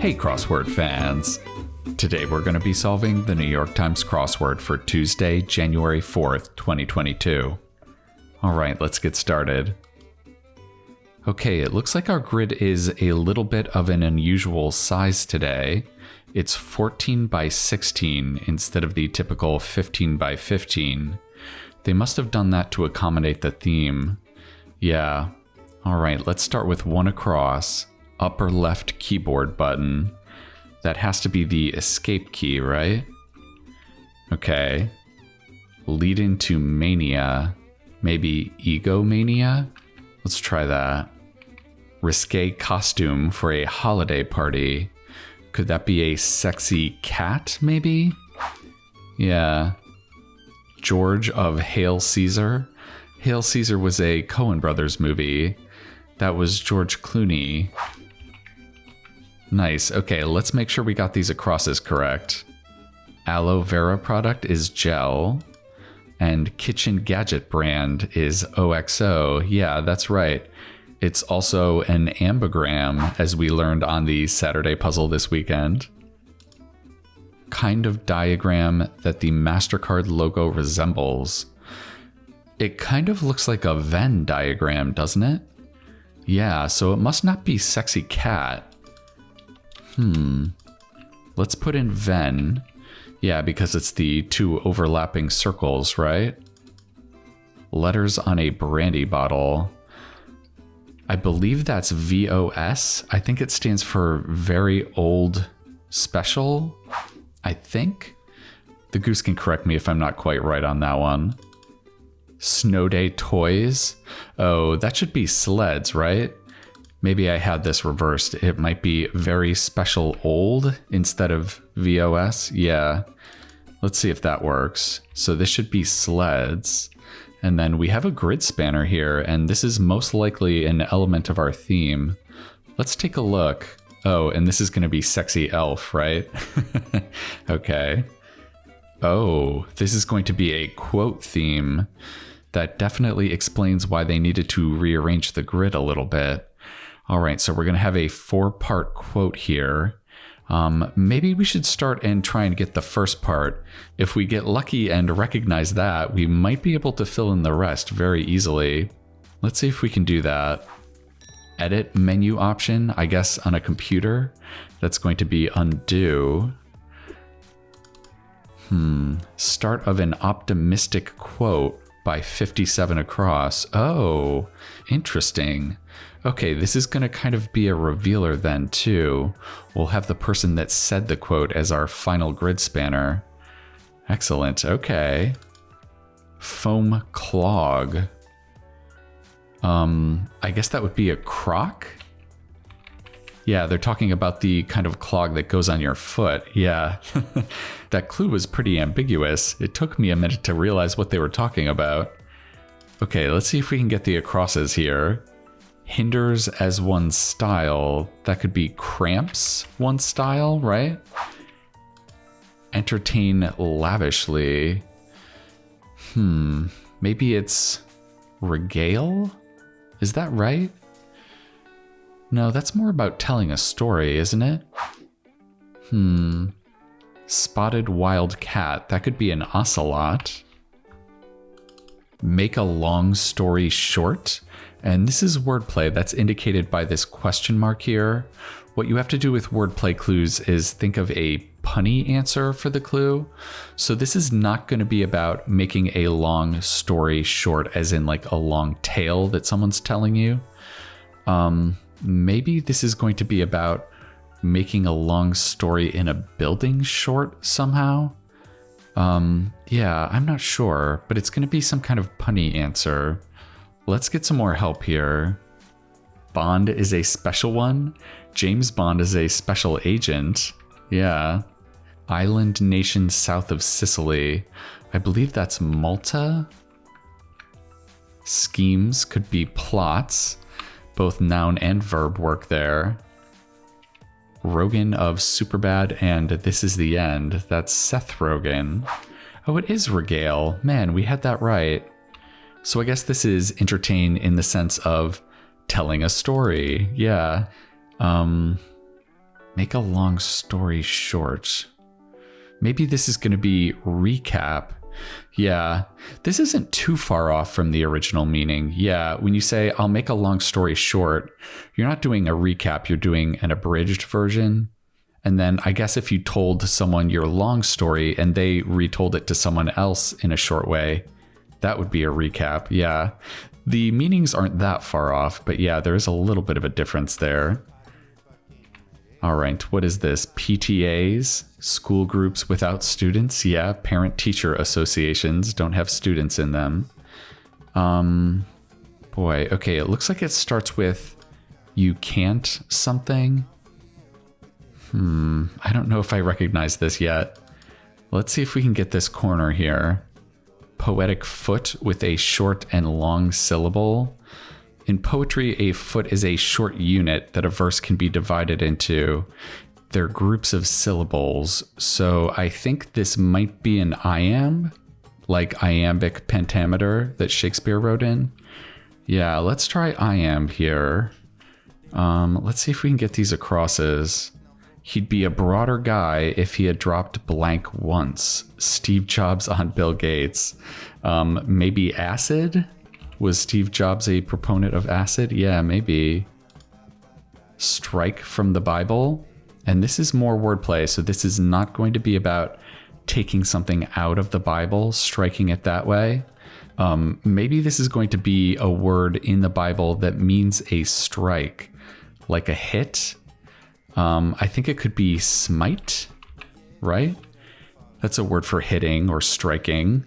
Hey Crossword fans! Today we're going to be solving the New York Times crossword for Tuesday, January 4th, 2022. Alright, let's get started. Okay, it looks like our grid is a little bit of an unusual size today. It's 14 by 16 instead of the typical 15 by 15. They must have done that to accommodate the theme. Yeah. Alright, let's start with one across. Upper left keyboard button. That has to be the escape key, right? Okay. Lead into mania. Maybe egomania? Let's try that. Risque costume for a holiday party. Could that be a sexy cat, maybe? Yeah. George of Hail Caesar. Hail Caesar was a Coen Brothers movie. That was George Clooney. Nice. Okay, let's make sure we got these acrosses correct. Aloe vera product is gel. And kitchen gadget brand is OXO. Yeah, that's right. It's also an ambigram, as we learned on the Saturday puzzle this weekend. Kind of diagram that the MasterCard logo resembles. It kind of looks like a Venn diagram, doesn't it? Yeah, so it must not be sexy cat. Let's put in Venn. Yeah, because it's the two overlapping circles, right? Letters on a brandy bottle. I believe that's VOS. I think it stands for very old special, I think. The goose can correct me if I'm not quite right on that one. Snow day toys. Oh, that should be sleds, right? Maybe I had this reversed. It might be very special old instead of VOS. Yeah. Let's see if that works. So this should be sleds. And then we have a grid spanner here, and this is most likely an element of our theme. Let's take a look. Oh, and this is going to be sexy elf, right? Okay. Oh, this is going to be a quote theme. That definitely explains why they needed to rearrange the grid a little bit. All right, so we're going to have a 4-part quote here. Maybe we should start and try and get the first part. If we get lucky and recognize that, we might be able to fill in the rest very easily. Let's see if we can do that. Edit menu option, I guess on a computer. That's going to be undo. Start of an optimistic quote by 57 across. Oh, interesting. Okay, this is going to kind of be a revealer then, too. We'll have the person that said the quote as our final grid spanner. Excellent, okay. Foam clog. I guess that would be a croc? Yeah, they're talking about the kind of clog that goes on your foot. Yeah, that clue was pretty ambiguous. It took me a minute to realize what they were talking about. Okay, let's see if we can get the acrosses here. Hinders as one's style. That could be cramps one's style, right? Entertain lavishly. Maybe it's regale? Is that right? No, that's more about telling a story, isn't it? Spotted wild cat. That could be an ocelot. Make a long story short. And this is wordplay that's indicated by this question mark here. What you have to do with wordplay clues is think of a punny answer for the clue. So this is not going to be about making a long story short, as in like a long tale that someone's telling you. Maybe this is going to be about making a long story in a building short somehow. Yeah, I'm not sure, but it's going to be some kind of punny answer. Let's get some more help here. Bond is a special one. James Bond is a special agent. Yeah. Island nation south of Sicily. I believe that's Malta. Schemes could be plots. Both noun and verb work there. Rogan of Superbad and This Is the End. That's Seth Rogen. Oh, it is regale. Man, we had that right. So I guess this is entertain in the sense of telling a story. Yeah. Make a long story short. Maybe this is going to be recap. Yeah, this isn't too far off from the original meaning. Yeah, when you say, I'll make a long story short, you're not doing a recap, you're doing an abridged version. And then I guess if you told someone your long story and they retold it to someone else in a short way, that would be a recap. Yeah, the meanings aren't that far off, but yeah, there is a little bit of a difference there. All right, what is this? PTAs, school groups without students? Yeah, parent-teacher associations don't have students in them. Boy, okay, it looks like it starts with you can't something. I don't know if I recognize this yet. Let's see if we can get this corner here. Poetic foot with a short and long syllable. In poetry, a foot is a short unit that a verse can be divided into. They're groups of syllables. So I think this might be an iamb, like iambic pentameter that Shakespeare wrote in. Yeah, let's try iamb here. Let's see if we can get these acrosses. He'd be a broader guy if he had dropped blank once. Steve Jobs on Bill Gates. Maybe acid? Was Steve Jobs a proponent of acid? Yeah, maybe. Strike from the Bible. And this is more wordplay, so this is not going to be about taking something out of the Bible, striking it that way. Maybe this is going to be a word in the Bible that means a strike, like a hit. I think it could be smite, right? That's a word for hitting or striking.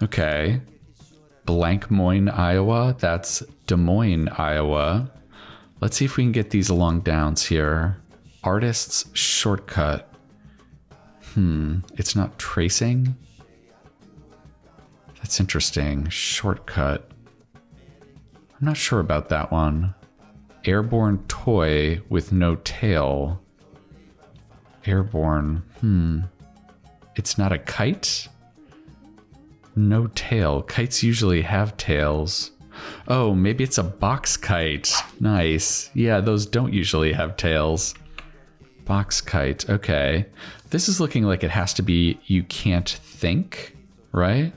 Okay. Blank Moines, Iowa. That's Des Moines, Iowa. Let's see if we can get these long downs here. Artist's shortcut. It's not tracing. That's interesting. Shortcut. I'm not sure about that one. Airborne toy with no tail. Airborne. It's not a kite? No tail. Kites usually have tails. Oh, maybe it's a box kite. Nice. Yeah, those don't usually have tails. Box kite. Okay. This is looking like it has to be you can't think, right?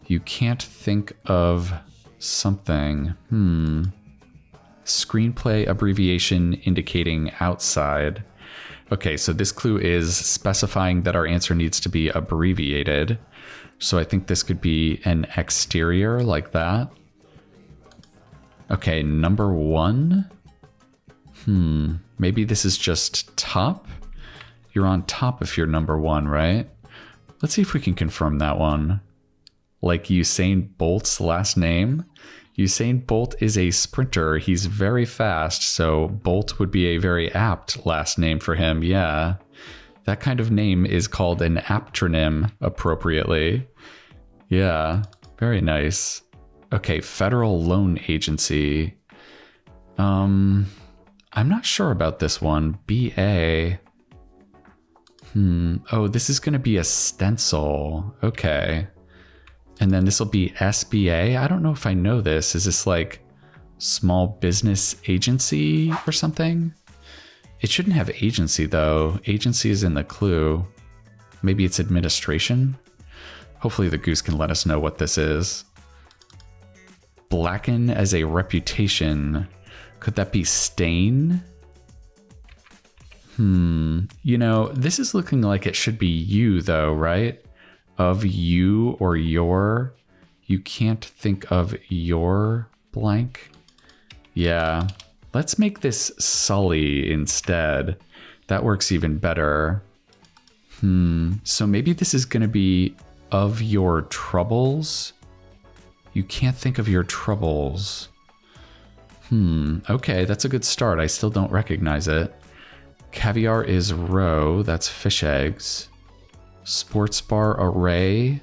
You can't think of something. Screenplay abbreviation indicating outside. Okay, so this clue is specifying that our answer needs to be abbreviated. So I think this could be an exterior like that. Okay, number 1. Maybe this is just top. You're on top if you're number 1, right? Let's see if we can confirm that one. Like Usain Bolt's last name. Usain Bolt is a sprinter. He's very fast, so Bolt would be a very apt last name for him. Yeah. That kind of name is called an aptronym, appropriately. Yeah, very nice. Okay, Federal Loan Agency. I'm not sure about this one. BA. Oh, this is going to be a stencil. Okay. And then this will be SBA. I don't know if I know this. Is this like small business agency or something? It shouldn't have agency though. Agency is in the clue. Maybe it's administration. Hopefully the goose can let us know what this is. Blacken as a reputation. Could that be stain? You know, this is looking like it should be you though, right? Of you or your. You can't think of your blank. Yeah. Let's make this Sully instead. That works even better. So maybe this is going to be of your troubles. You can't think of your troubles. Okay, that's a good start. I still don't recognize it. Caviar is roe. That's fish eggs. Sports bar array.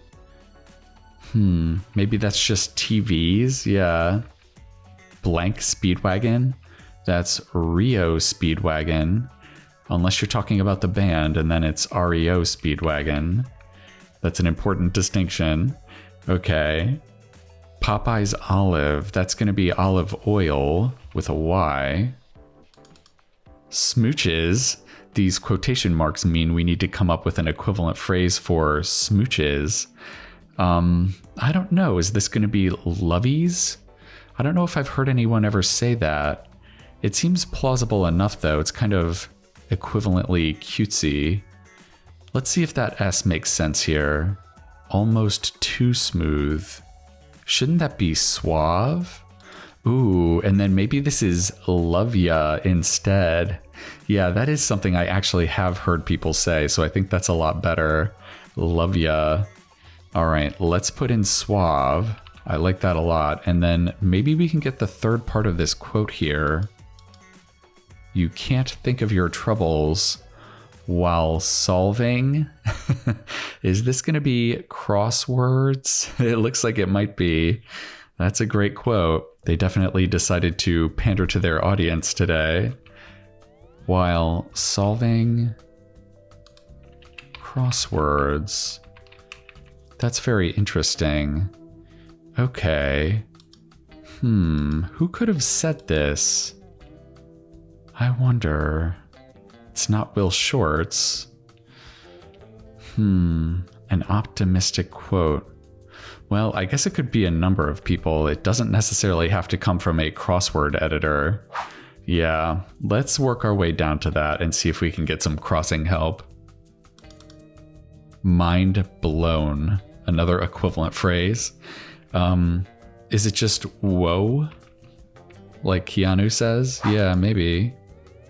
Maybe that's just TVs. Yeah. Blank Speedwagon. That's Rio Speedwagon. Unless you're talking about the band, and then it's REO Speedwagon. That's an important distinction. Okay. Popeye's olive. That's going to be olive oil with a Y. Smooches. These quotation marks mean we need to come up with an equivalent phrase for smooches. I don't know. Is this going to be lovies? I don't know if I've heard anyone ever say that. It seems plausible enough, though. It's kind of equivalently cutesy. Let's see if that S makes sense here. Almost too smooth. Shouldn't that be suave? Ooh, and then maybe this is love ya instead. Yeah, that is something I actually have heard people say, so I think that's a lot better. Love ya. All right, let's put in suave. I like that a lot. And then maybe we can get the third part of this quote here. You can't think of your troubles while solving. Is this going to be crosswords? It looks like it might be. That's a great quote. They definitely decided to pander to their audience today. While solving crosswords. That's very interesting. Okay. Who could have said this? I wonder. It's not Will Shortz. An optimistic quote. Well, I guess it could be a number of people. It doesn't necessarily have to come from a crossword editor. Yeah, let's work our way down to that and see if we can get some crossing help. Mind blown. Another equivalent phrase. Is it just whoa? Like Keanu says? Yeah, maybe.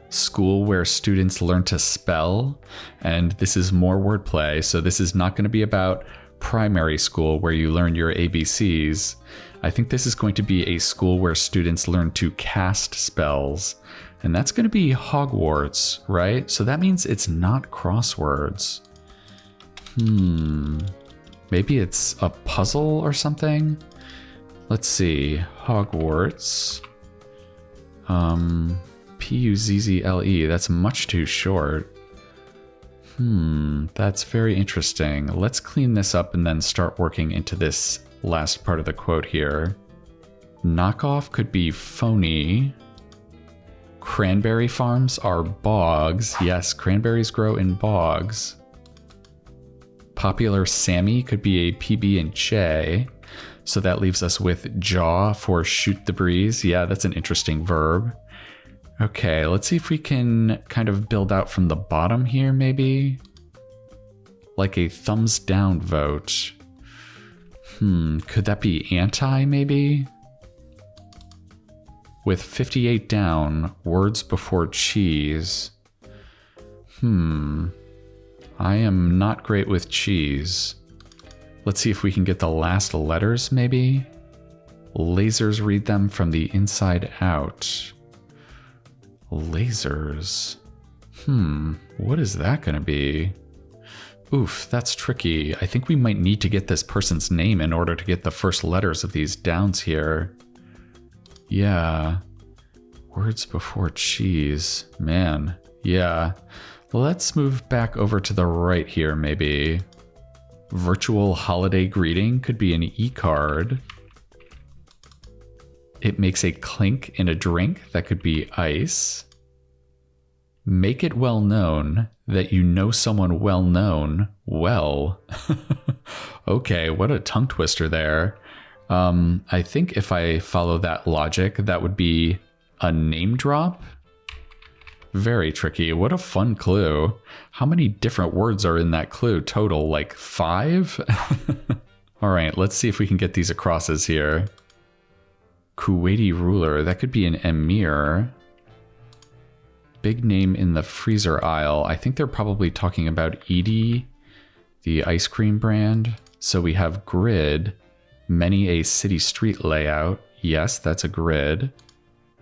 School where students learn to spell. And this is more wordplay, so this is not going to be about primary school where you learn your ABCs. I think this is going to be a school where students learn to cast spells. And that's going to be Hogwarts, right? So that means it's not crosswords. Maybe it's a puzzle or something? Let's see. Hogwarts. Puzzle. That's much too short. That's very interesting. Let's clean this up and then start working into this last part of the quote here. Knockoff could be phony. Cranberry farms are bogs. Yes, cranberries grow in bogs. Popular Sammy could be a PB and J. So that leaves us with jaw for shoot the breeze. Yeah, that's an interesting verb. Okay, let's see if we can kind of build out from the bottom here, maybe. Like a thumbs down vote. Could that be anti, maybe? With 58 down, words before cheese. I am not great with cheese. Let's see if we can get the last letters, maybe? Lasers read them from the inside out. Lasers. What is that going to be? Oof, that's tricky. I think we might need to get this person's name in order to get the first letters of these downs here. Yeah. Words before cheese. Man, yeah. Let's move back over to the right here, maybe. Virtual holiday greeting could be an e-card. It makes a clink in a drink. That could be ice. Make it well known that you know someone well known. Well. Okay, what a tongue twister there. I think if I follow that logic, that would be a name drop. Very tricky. What a fun clue. How many different words are in that clue total? Like 5? All right, let's see if we can get these acrosses here. Kuwaiti ruler, that could be an emir. Big name in the freezer aisle. I think they're probably talking about Edie, the ice cream brand. So we have grid, many a city street layout. Yes, that's a grid.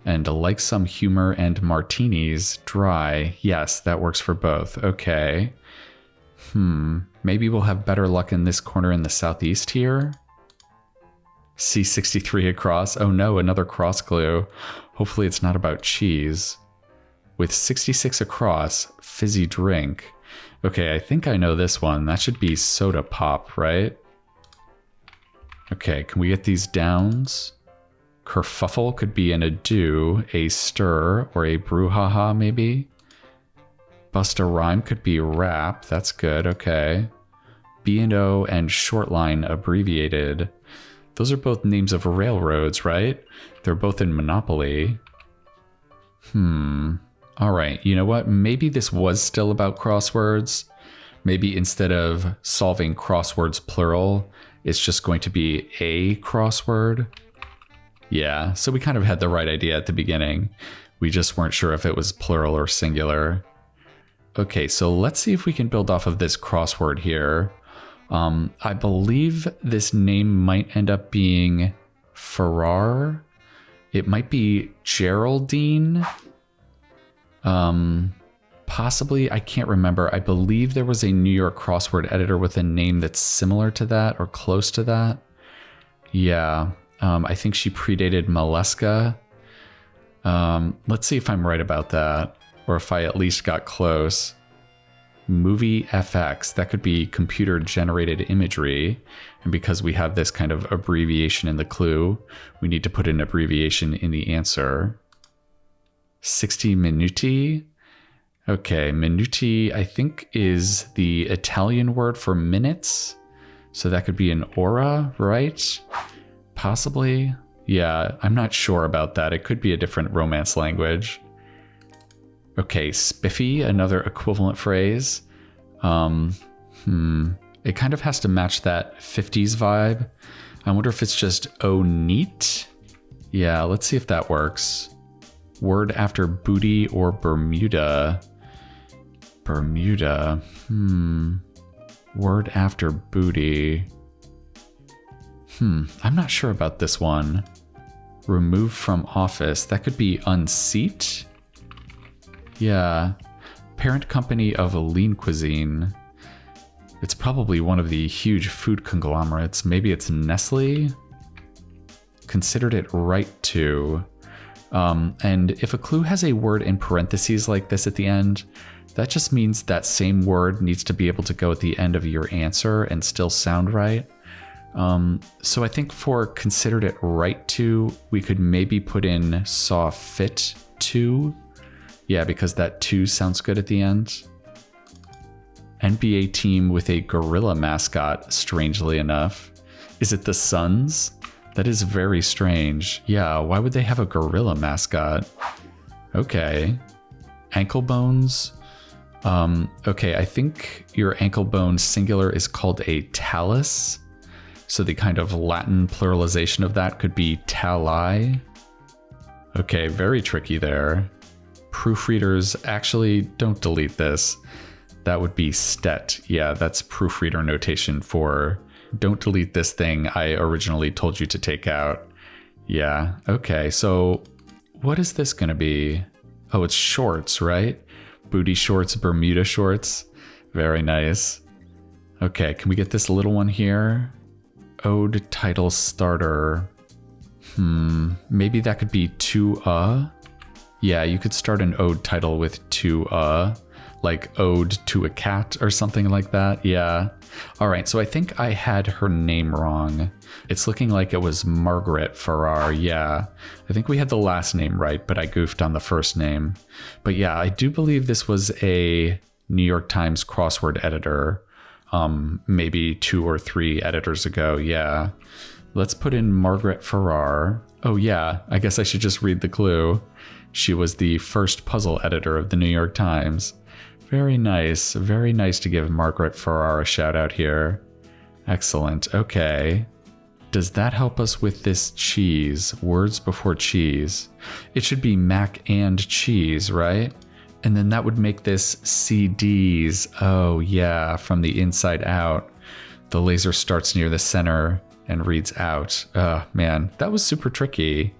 And like some humor and martinis, dry. Yes, that works for both. Okay. Maybe we'll have better luck in this corner in the southeast here. C63 across. Oh no, another cross clue. Hopefully it's not about cheese. With 66 across, fizzy drink. Okay, I think I know this one. That should be soda pop, right? Okay, can we get these downs? Kerfuffle could be an ado, a stir, or a brouhaha maybe. Bust a rhyme could be rap. That's good. Okay. B&O and Shortline abbreviated. Those are both names of railroads, right? They're both in Monopoly. All right. You know what? Maybe this was still about crosswords. Maybe instead of solving crosswords plural, it's just going to be a crossword. Yeah, so we kind of had the right idea at the beginning. We just weren't sure if it was plural or singular. Okay, so let's see if we can build off of this crossword here. I believe this name might end up being Farrar. It might be Geraldine. Possibly, I can't remember. I believe there was a New York crossword editor with a name that's similar to that or close to that. Yeah, I think she predated Maleska. Let's see if I'm right about that, or if I at least got close. Movie FX, that could be computer generated imagery. And because we have this kind of abbreviation in the clue, we need to put an abbreviation in the answer. 60 minuti. Okay, minuti I think is the Italian word for minutes. So that could be an ora, right? Possibly. Yeah, I'm not sure about that. It could be a different Romance language. Okay, spiffy, another equivalent phrase. It kind of has to match that 50s vibe. I wonder if it's just oh neat. Yeah, let's see if that works. Word after booty or Bermuda. Bermuda. Word after booty. I'm not sure about this one. Remove from office. That could be unseat. Yeah. Parent company of Lean Cuisine. It's probably one of the huge food conglomerates. Maybe it's Nestle? Considered it right to. And if a clue has a word in parentheses like this at the end, that just means that same word needs to be able to go at the end of your answer and still sound right. So I think for considered it right to, we could maybe put in saw fit to. Yeah, because that to sounds good at the end. NBA team with a gorilla mascot, strangely enough. Is it the Suns? That is very strange. Yeah, why would they have a gorilla mascot? Okay. Ankle bones. Okay, I think your ankle bone singular is called a talus. So the kind of Latin pluralization of that could be tali. Okay, very tricky there. Proofreaders, actually, don't delete this. That would be stet. Yeah, that's proofreader notation for don't delete this thing I originally told you to take out. Yeah, okay, so what is this going to be? Oh, it's shorts, right? Booty shorts, Bermuda shorts. Very nice. Okay, can we get this little one here? Ode title starter. Maybe that could be to. Yeah, you could start an ode title with to, like ode to a cat or something like that. Yeah. All right, so I think I had her name wrong. It's looking like it was Margaret Farrar. Yeah, I think we had the last name right, but I goofed on the first name. But yeah, I do believe this was a New York Times crossword editor, maybe 2 or 3 editors ago. Yeah. Let's put in Margaret Farrar. Oh yeah, I guess I should just read the clue. She was the first puzzle editor of the New York Times. Very nice to give Margaret Farrar a shout out here. Excellent, okay. Does that help us with this cheese? Words before cheese. It should be mac and cheese, right? And then that would make this CDs. Oh yeah, from the inside out. The laser starts near the center and reads out. Oh man, that was super tricky.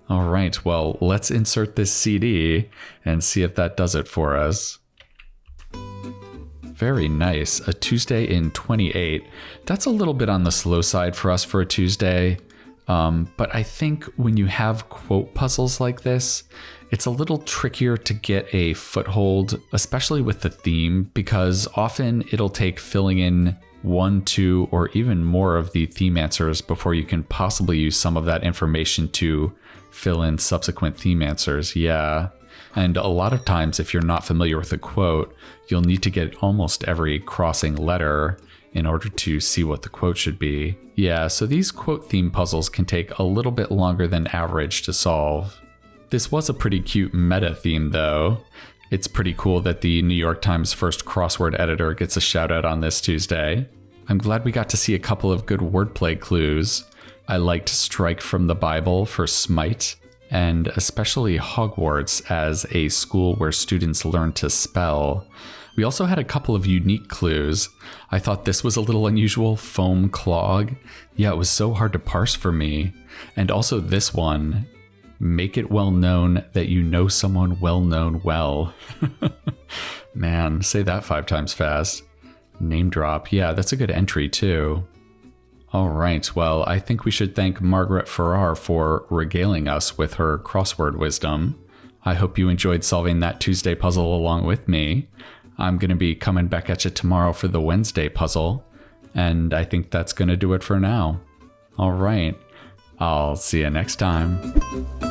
All right, well, let's insert this CD and see if that does it for us. Very nice. A Tuesday in 28. That's a little bit on the slow side for us for a Tuesday. But I think when you have quote puzzles like this, it's a little trickier to get a foothold, especially with the theme, because often it'll take filling in 1, 2, or even more of the theme answers before you can possibly use some of that information to fill in subsequent theme answers. Yeah. And a lot of times, if you're not familiar with a quote, you'll need to get almost every crossing letter in order to see what the quote should be. Yeah, so these quote theme puzzles can take a little bit longer than average to solve. This was a pretty cute meta theme though. It's pretty cool that the New York Times first crossword editor gets a shout out on this Tuesday. I'm glad we got to see a couple of good wordplay clues. I liked Strike from the Bible for Smite, and especially Hogwarts as a school where students learn to spell. We also had a couple of unique clues. I thought this was a little unusual, foam clog. Yeah, it was so hard to parse for me. And also this one, make it well known that you know someone well known well. Man, say that 5 times fast. Name drop. Yeah, that's a good entry too. All right, well, I think we should thank Margaret Farrar for regaling us with her crossword wisdom. I hope you enjoyed solving that Tuesday puzzle along with me. I'm going to be coming back at you tomorrow for the Wednesday puzzle, and I think that's going to do it for now. All right, I'll see you next time.